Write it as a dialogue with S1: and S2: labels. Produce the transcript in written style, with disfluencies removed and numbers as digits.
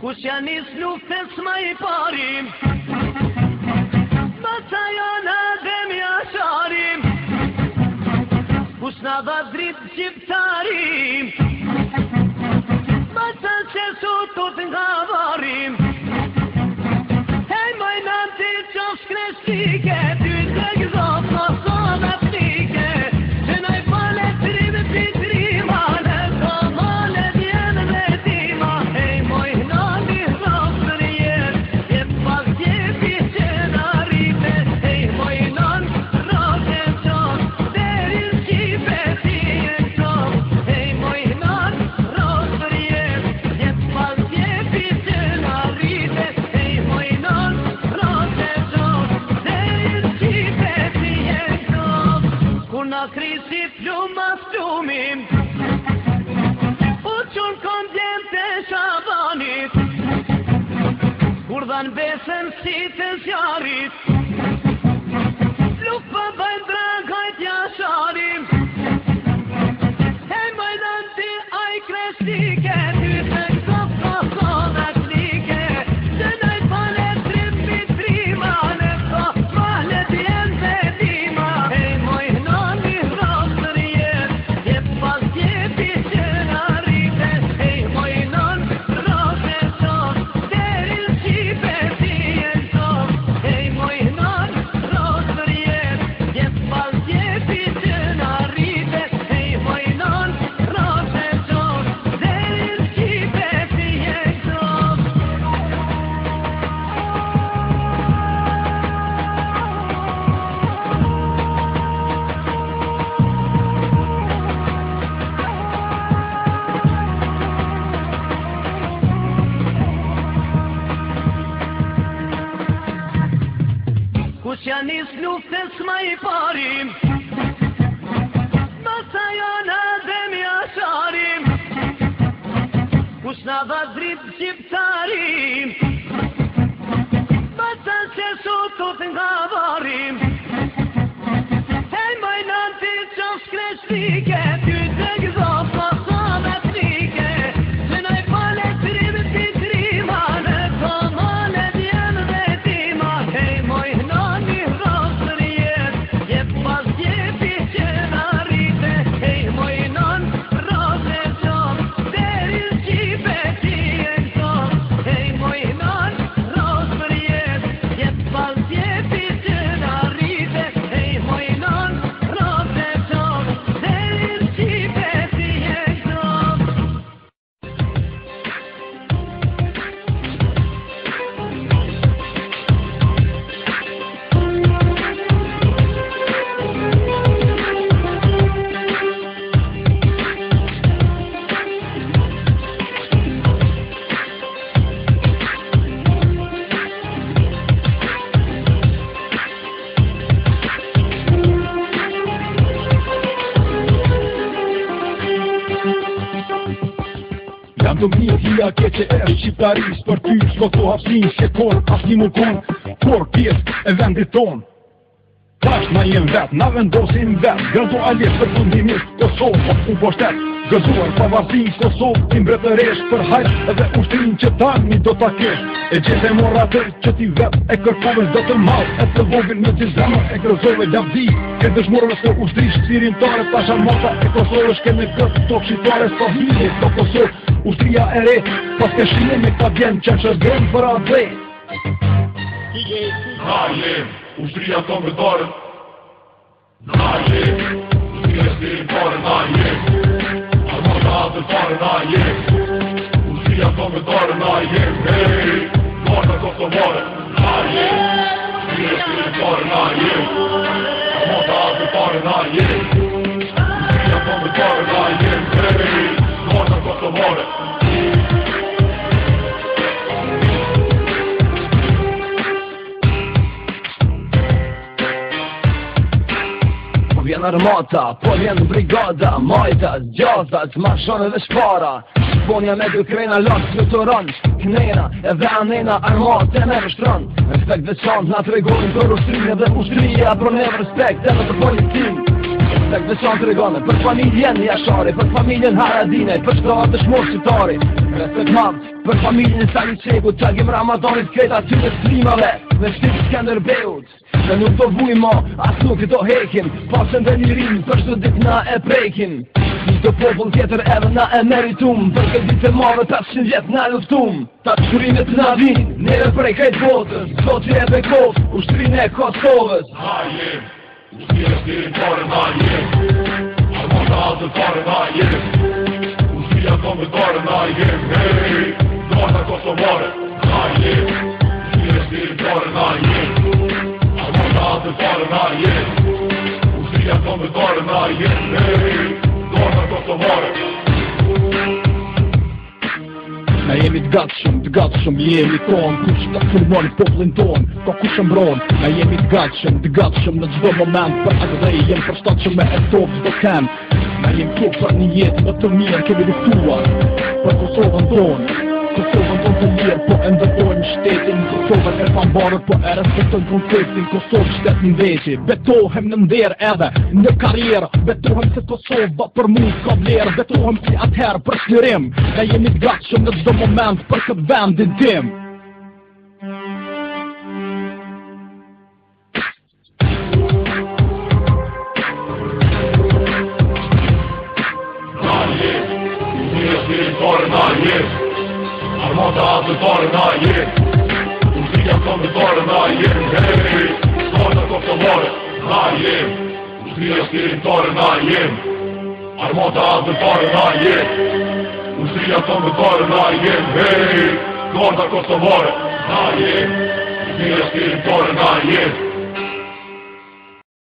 S1: Kush janë nis luftës më i parim, Masa janë adem jasharim, Kush na dha dritë shqiptarim, Masa që sotut nga varim. Hej mojnan ti qosh kreshtike, ty të gëzot më sonë aftike, që naj pale të rime për trima, në të male djenë dhe tima. Hej mojnan ti rosër jetë, jetë pas jepi që në rripe. Hej mojnan rosë qonë, derin shqipe ti e qonë. Hej mojnan rosër jetë, jetë pas jepi që në rripe. Hej mojnan rosë qonë, derin shqipe ti e qonë. Kur në krisi pluma s'plumim, u qënë kondjem të shabanit, kur dhanë besën si të zjarit, luk për bëjnë dragajt jasharim. Hej mojdan ti aj kreshtike, ty të kësot koson aktike, që nëjt pale trim për trima, në të male djenë dhe dima. Hej mojdan ti rosër jetë, jetë pas jepi që në rripe. Hej mojdan rosë qonë, derin shqipe ti e qonë. Hej mojdan rosër jetë, jetë pas jepi që në rripe. Hej mojdan rosë qonë, derin shqipe ti e qonë. Kush janë nis luftës më i parim, Masa janë adem jasharim, Kush na dha dritë shqiptarim, Masa që sotut nga varim. Hej mojnan ti qosh kreshtike, ty të gëzot më sonë aftike, që naj pale të rime për trima, në të male djenë dhe tima. Hej mojnan ti rosër jetë, jetë pas jepi që në rripe. Hej mojnan rosë qonë, derin shqipe ti e qonë. Hej mojnan rosër jetë, jetë pas jepi që në rripe. Hej mojnan rosë qonë, derin shqipe ti e qonë.
S2: Jam të mirë hija keqe e shqiptaris, për ty s'ko të hapsin që kon, as një më kon, por pjesë e vendit ton. Tash na jem vet, na vendosim vet, gëndo aljes për fundimisht Kosovë, u poshtet, gëzuar pavarësin Kosovë, ti mbretëresh për hajt edhe ushtrin që tani do ta kesh. E gjete mora atë që ti vet e kërkove do të madh, e të vogël në të zemë e grozove lavdi, e dëshmorove së ushtrish sirimtare, tasha mota e Kosovës keme këtë tokë shqiptare, s'ka hije do Kosovë. Ushtria e re, pas ke shine me këta vjen që në shëzgën për atë dhe.
S3: Na jem, ushtria të mbëtare. Na jem, ushtria stirimtare. Na jem, armata atëtare. Na jem, ushtria të mbëtare. Na jem, hej, marta kosovare. Na jem, ushtria stirimtare. Na jem, armata atëtare. Na jem, ushtria të mbëtare. Na jem, hej, marta kosovare.
S1: Vjen armata, po vjen brigada, majta, gjazat, marshon edhe shpara. Shponja me dy krena lak fluturon, knena e vranena armate me vështron. Respekt veçant na tregojnë për ushtrinë dhe ushtria, pro ne respekt edhe për politin.
S4: respekt veçan të regone për familjen Jashari, për familjen Haradine, për shtatë të shmor qëtari. Respekt madh për familjen Sali Qeku, Tagim Ramadanit krejt atyre strimave, me shtit Skanderbeut. Dhe nuk do vuj ma, as nuk do hekim, pasën dhe lirin për shtu dit na e prekim. Një të popull tjetër edhe na e meritum, për këtë ditë e madhe 500 vjet na luftum. Ta të shurimet na vin, nere prej krejt botës, Zoti e bekov, ushtrin e Kosovës.
S3: Na jem, ushtria stirimtare na jem, armata atëtare na jem, ushtria kombëtare na jem, hej, garda kosovare na jem, ushtria stirimtare na jem, armata atëtare na jem, ushtria kombëtare na jem, hej, garda kosovare.
S2: Na jemi të gatshëm, jemi ton, kush ta formon popullin ton, ka kush mbron. Na jemi të gatshëm në çdo moment, për atë dhe jem përshtatshëm me etop çdo kem. Na jemi këtu për një jetë më të mirë, kemi luftuar për Kosovën tonë. Kosovën tonë të mirë, po e ndërtojmë shtetin. Kosovën e pambarët, po e respektojmë konfliktin. Kosovë shtet në veqi, betohem në nder edhe në karrierë. Betohem se Kosova për mu ka vlerë. Betohem si atëherë për shlirim. Ne jemi të gatshëm në çdo moment për këtë vendin tim.
S3: Armata atëtare na jem, ushtria kombëtare na jem, hej, garda kosovare na jem, ushtria stirimtare na jem, armata atëtare na jem, ushtria kombëtare na jem, hej, garda kosovare na jem, ushtria stirimtare na jem.